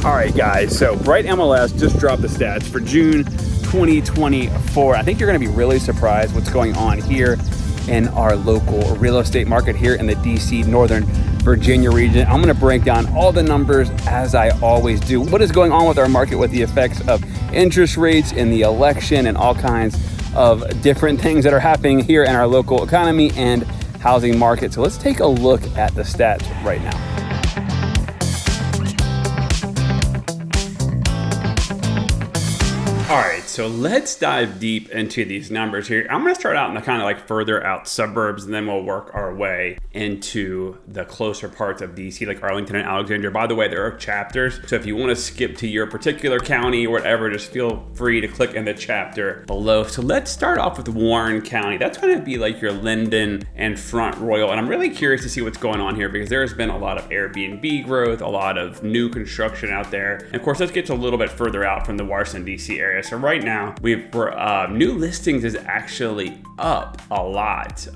All right, guys, so Bright MLS just dropped the stats for June 2024. I think you're going to be really surprised what's going on here in our local real estate market here in the DC, Northern Virginia region. I'm going to break down all the numbers as I always do. What is going on with our market with the effects of interest rates in the election and all kinds of different things that are happening here in our local economy and housing market. So let's take a look at the stats right now. All right, so let's dive deep into these numbers here. I'm going to start out in the kind of like further out suburbs, and then we'll work our way into the closer parts of DC, like Arlington and Alexandria. By the way, there are chapters, so if you want to skip to your particular county or whatever, just feel free to click in the chapter below. So let's start off with Warren County. That's going to be like your Linden and Front Royal, and I'm really curious to see what's going on here because there has been a lot of Airbnb growth, a lot of new construction out there. And of course, let's get to a little bit further out from the Washington, DC area. So right now, we're new listings is actually up a lot.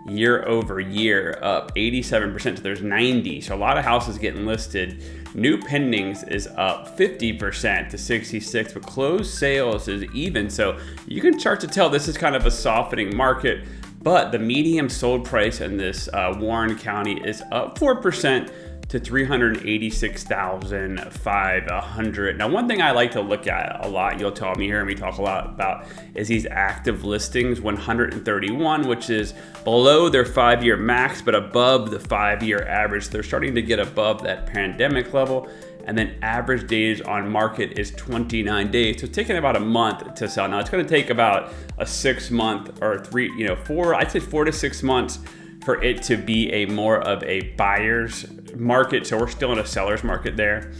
Year over year, up 87%. So there's 90. So a lot of houses getting listed. New pendings is up 50% to 66, but closed sales is even. So you can start to tell this is kind of a softening market, but the median sold price in this Warren County is up 4% to $386,500. Now, one thing I like to look at a lot, you'll tell me, hear me talk a lot about, is these active listings, 131, which is below their 5-year max, but above the 5-year average. They're starting to get above that pandemic level. And then average days on market is 29 days. So it's taking about a month to sell. Now, it's gonna take about a 6 month or I'd say 4 to 6 months for it to be a more of a buyer's market. So we're still in a seller's market there.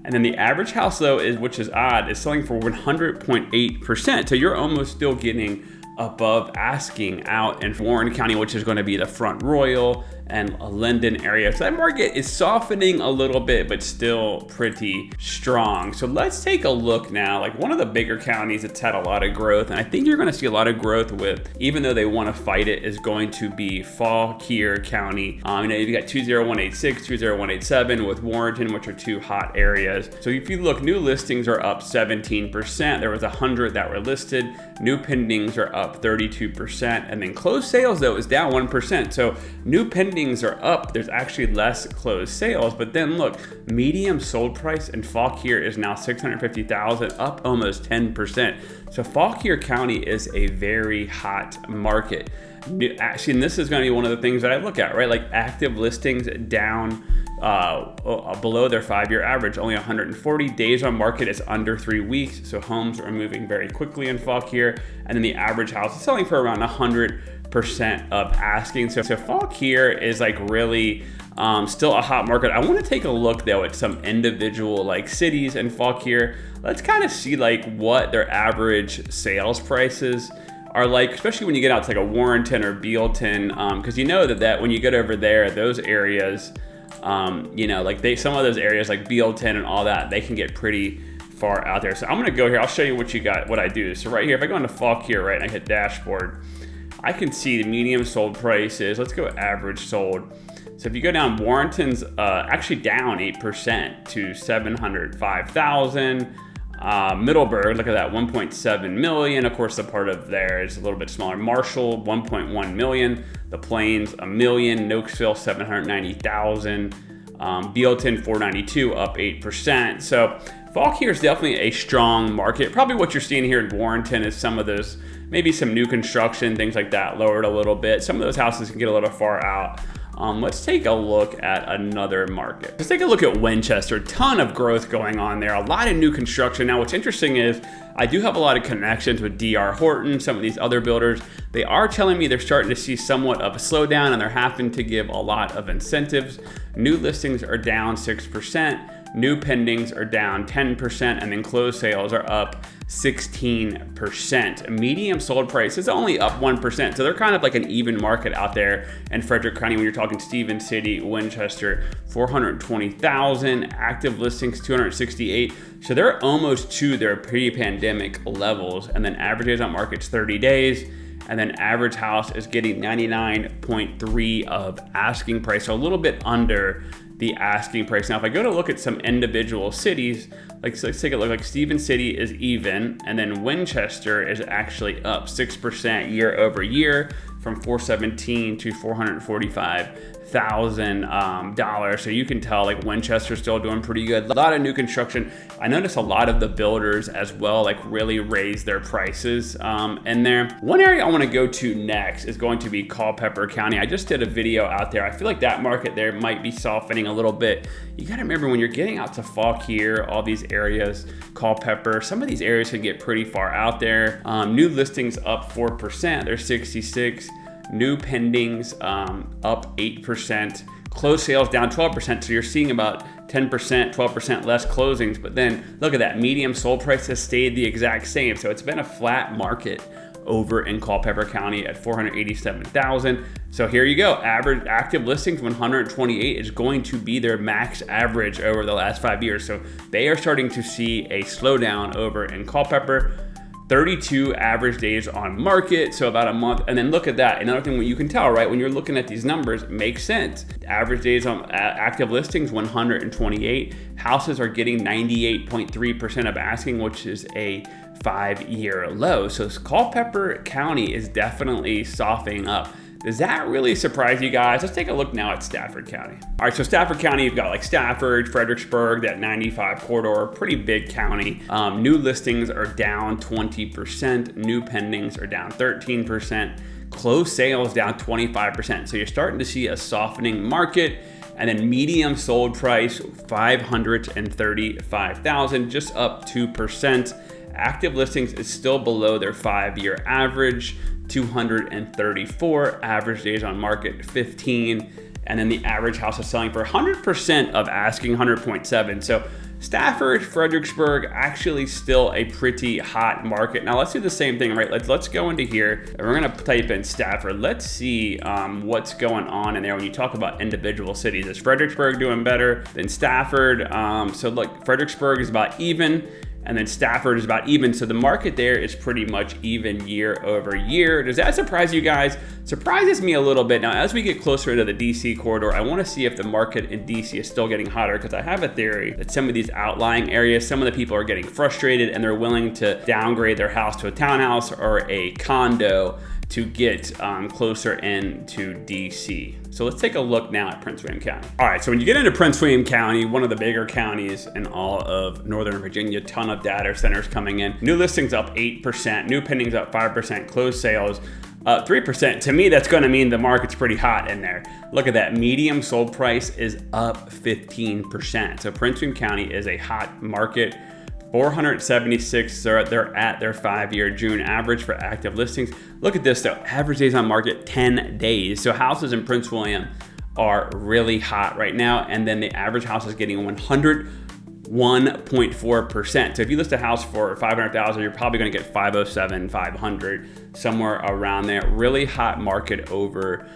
And then the average house though, which is odd, is selling for 100.8%. So you're almost still getting above asking out in Warren County, which is going to be the Front Royal and Linden area. So that market is softening a little bit, but still pretty strong. So let's take a look now. Like one of the bigger counties that's had a lot of growth, and I think you're going to see a lot of growth with, even though they want to fight it, is going to be Fauquier County. You've got 20186, 20187 with Warrenton, which are two hot areas. So if you look, new listings are up 17%. There was 100 that were listed. New pendings are up 32%, and then closed sales though is down 1%. So new pendings are up. There's actually less closed sales, but then look, median sold price in Fauquier is now $650,000, up almost 10%. So Fauquier County is a very hot market. Actually, and this is going to be one of the things that I look at, right? Like active listings down below their 5-year average, only 140 days on market is under 3 weeks. So homes are moving very quickly in Fauquier, and then the average house is selling for around 100% of asking. So Fauquier is like really still a hot market. I want to take a look though at some individual like cities in Fauquier. Let's kind of see like what their average sales prices are like, especially when you get out to like a Warrenton or Bealton, because you know that when you get over there, those areas, like some of those areas like Bealton and all that, they can get pretty far out there. So I'm gonna go here. I'll show you what I do. So right here, if I go into Fauquier, right, and I hit dashboard, I can see the median sold prices. Let's go average sold. So if you go down, Warrenton's actually down 8% to $705,000. Middleburg, look at that, 1.7 million. Of course, the part of there is a little bit smaller. Marshall, 1.1 million. The Plains, $1 million. Nokesville, 790,000. Bealton, 492, up 8%. So Fauquier is definitely a strong market. Probably what you're seeing here in Warrenton is some of those, maybe some new construction, things like that, lowered a little bit. Some of those houses can get a little far out. Let's take a look at another market. Let's take a look at Winchester. Ton of growth going on there. A lot of new construction. Now, what's interesting is I do have a lot of connections with D.R. Horton, some of these other builders. They are telling me they're starting to see somewhat of a slowdown and they're having to give a lot of incentives. New listings are down 6%. New pendings are down 10%, and then closed sales are up 16%. Median sold price is only up 1%. So they're kind of like an even market out there in Frederick County when you're talking Stephen City, Winchester, 420,000, active listings 268. So they're almost to their pre-pandemic levels, and then average days on market's 30 days. And then average house is getting 99.3 of asking price, so a little bit under the asking price. Now, if I go to look at some individual cities, like let's take a look, like Stephen City is even, and then Winchester is actually up 6% year over year from 417 to $445,000. So you can tell like Winchester's still doing pretty good. A lot of new construction. I noticed a lot of the builders as well, like really raise their prices in there. One area I want to go to next is going to be Culpeper County. I just did a video out there. I feel like that market there might be softening a little bit. You got to remember when you're getting out to Fauquier, all these areas, Culpeper, some of these areas can get pretty far out there. New listings up 4%. They're 66. New pendings up 8%. Closed sales down 12%. So you're seeing about 10%, 12% less closings. But then look at that. Medium sold price has stayed the exact same. So it's been a flat market over in Culpeper County at 487,000. So here you go. Average active listings 128 is going to be their max average over the last 5 years. So they are starting to see a slowdown over in Culpeper. 32 average days on market, so about a month. And then look at that. Another thing you can tell, right, when you're looking at these numbers, it makes sense. Average days on active listings, 128. Houses are getting 98.3% of asking, which is a 5-year low. So Culpeper County is definitely softening up. Does that really surprise you guys? Let's take a look now at Stafford County. All right, so Stafford County, you've got like Stafford, Fredericksburg, that 95 corridor, pretty big county. New listings are down 20%. New pendings are down 13%. Closed sales down 25%. So you're starting to see a softening market. And then medium sold price, $535,000, just up 2%. Active listings is still below their 5-year average, 234. Average days on market, 15. And then the average house is selling for 100% of asking, 100.7. So Stafford, Fredericksburg, actually still a pretty hot market. Now let's do the same thing, right? Let's go into here and we're gonna type in Stafford. Let's see what's going on in there when you talk about individual cities. Is Fredericksburg doing better than Stafford? So look, Fredericksburg is about even, and then Stafford is about even. So the market there is pretty much even year over year. Does that surprise you guys? Surprises me a little bit. Now, as we get closer into the DC corridor, I want to see if the market in DC is still getting hotter, because I have a theory that some of these outlying areas, some of the people are getting frustrated and they're willing to downgrade their house to a townhouse or a condo to get closer into DC. So let's take a look now at Prince William County. All right, so when you get into Prince William County, one of the bigger counties in all of Northern Virginia, ton of data centers coming in. New listings up 8%, new pendings up 5%, closed sales up 3%. To me, that's gonna mean the market's pretty hot in there. Look at that, medium sold price is up 15%. So Prince William County is a hot market. 476, they're at their 5-year June average for active listings. Look at this though, average days on market, 10 days. So houses in Prince William are really hot right now. And then the average house is getting 101.4%. So if you list a house for 500,000, you're probably gonna get 507, 500, somewhere around there. Really hot market over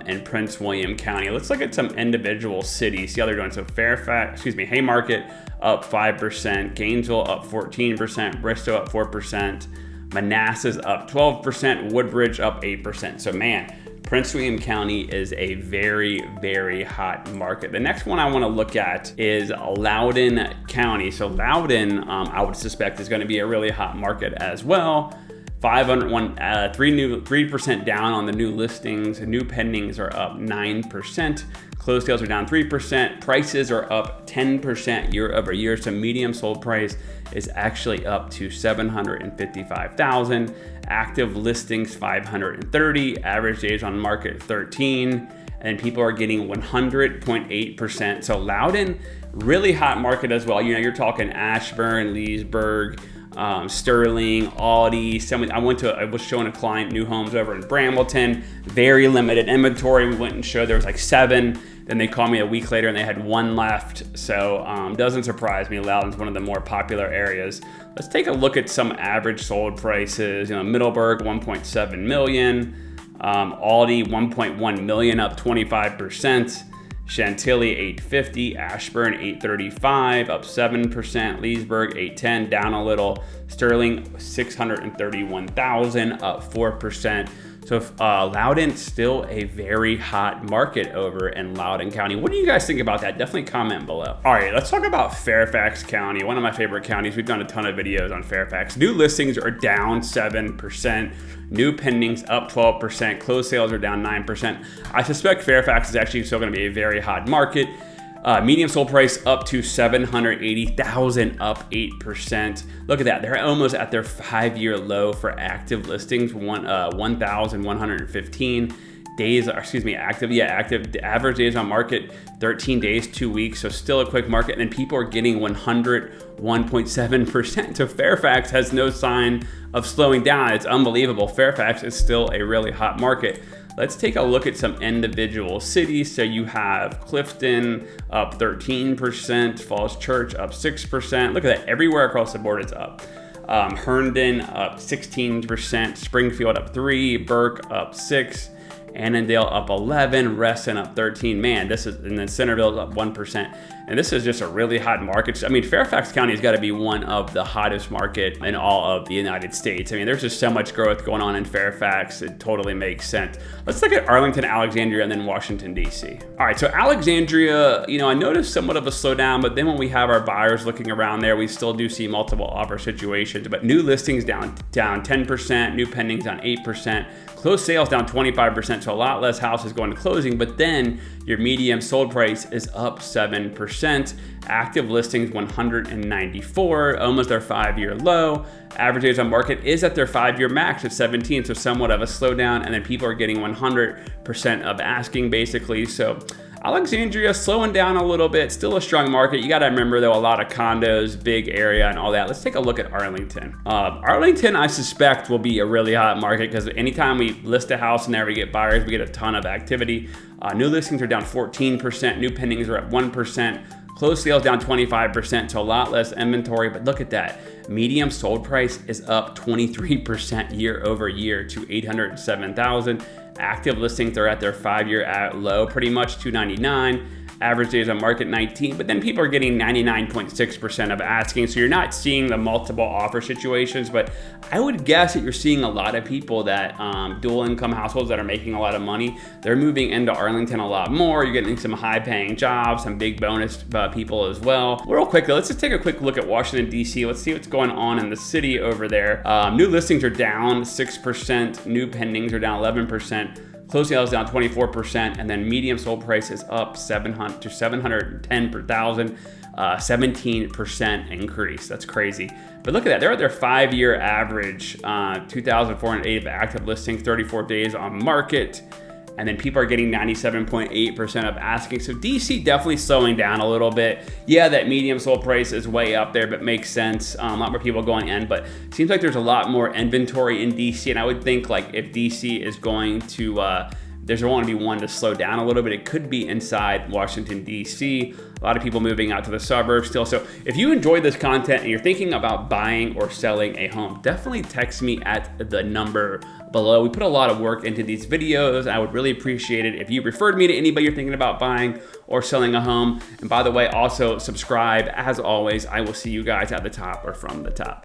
in Prince William County. Let's look at some individual cities, see how they're doing. So Fairfax, Haymarket up 5%, Gainesville up 14%, Bristol up 4%, Manassas up 12%, Woodbridge up 8%. So man, Prince William County is a very, very hot market. The next one I want to look at is Loudoun County. So Loudoun, I would suspect, is going to be a really hot market as well. 3% down on the new listings. New pendings are up 9%. Closed sales are down 3%. Prices are up 10% year over year. So medium sold price is actually up to $755,000. Active listings 530. Average days on market 13. And people are getting 100.8%. So Loudoun, really hot market as well. You know, you're talking Ashburn, Leesburg, Sterling, Aldi. I was showing a client new homes over in Brambleton, very limited inventory. We went and showed there was like 7. Then they called me a week later and they had 1 left. So doesn't surprise me. Loudoun's one of the more popular areas. Let's take a look at some average sold prices. You know, Middleburg 1.7 million, Aldi 1.1 million, up 25%. Chantilly 850, Ashburn 835, up 7%, Leesburg 810, down a little, Sterling 631,000, up 4%. So Loudoun, still a very hot market over in Loudoun County. What do you guys think about that? Definitely comment below. All right, let's talk about Fairfax County, one of my favorite counties. We've done a ton of videos on Fairfax. New listings are down 7%. New pendings up 12%. Closed sales are down 9%. I suspect Fairfax is actually still going to be a very hot market. Median sold price up to $780,000, up 8%. Look at that. They're almost at their 5-year low for active listings, 1,115 days, active. The average days on market, 13 days, 2 weeks. So still a quick market. And then people are getting 101.7%. So Fairfax has no sign of slowing down. It's unbelievable. Fairfax is still a really hot market. Let's take a look at some individual cities. So you have Clifton up 13%, Falls Church up 6%. Look at that, everywhere across the board it's up. Herndon up 16%, Springfield up 3%, Burke up 6%, Annandale up 11, Reston up 13. Man, and then Centerville's up 1%. And this is just a really hot market. I mean, Fairfax County has got to be one of the hottest market in all of the United States. I mean, there's just so much growth going on in Fairfax. It totally makes sense. Let's look at Arlington, Alexandria, and then Washington, D.C. All right, so Alexandria, I noticed somewhat of a slowdown, but then when we have our buyers looking around there, we still do see multiple offer situations. But new listings down 10%, new pendings down 8%, closed sales down 25%, so a lot less houses going to closing, but then your median sold price is up 7%. Active listings 194, almost their 5-year low. Average days on market is at their 5-year max at 17, so somewhat of a slowdown, and then people are getting 100% of asking basically. So Alexandria slowing down a little bit, still a strong market. You got to remember though, a lot of condos, big area and all that. Let's take a look at Arlington. Arlington, I suspect, will be a really hot market because anytime we list a house and there we get buyers, we get a ton of activity. New listings are down 14%, new pendings are up 1%, closed sales down 25%, so a lot less inventory, but look at that. Median sold price is up 23% year over year to $807,000. Active listings are at their 5-year low, pretty much 299. Average days on market 19, but then people are getting 99.6% of asking. So you're not seeing the multiple offer situations, but I would guess that you're seeing a lot of people that dual income households that are making a lot of money. They're moving into Arlington a lot more. You're getting some high paying jobs, some big bonus people as well. Real quick though, let's just take a quick look at Washington, D.C. Let's see what's going on in the city over there. New listings are down 6%, new pendings are down 11%. Closed sales down 24%, and then median sold price is up $710 per thousand, 17% increase. That's crazy. But look at that, they're at their 5-year average, 2,408 of active listings, 34 days on market. And then people are getting 97.8% of asking. So DC definitely slowing down a little bit. Yeah, that medium sold price is way up there, but makes sense. A lot more people going in, but it seems like there's a lot more inventory in DC. And I would think like if DC is going to, there's going to be one to slow down a little bit. It could be inside Washington, D.C. A lot of people moving out to the suburbs still. So if you enjoyed this content and you're thinking about buying or selling a home, definitely text me at the number below. We put a lot of work into these videos. I would really appreciate it if you referred me to anybody you're thinking about buying or selling a home. And by the way, also subscribe. As always, I will see you guys at the top or from the top.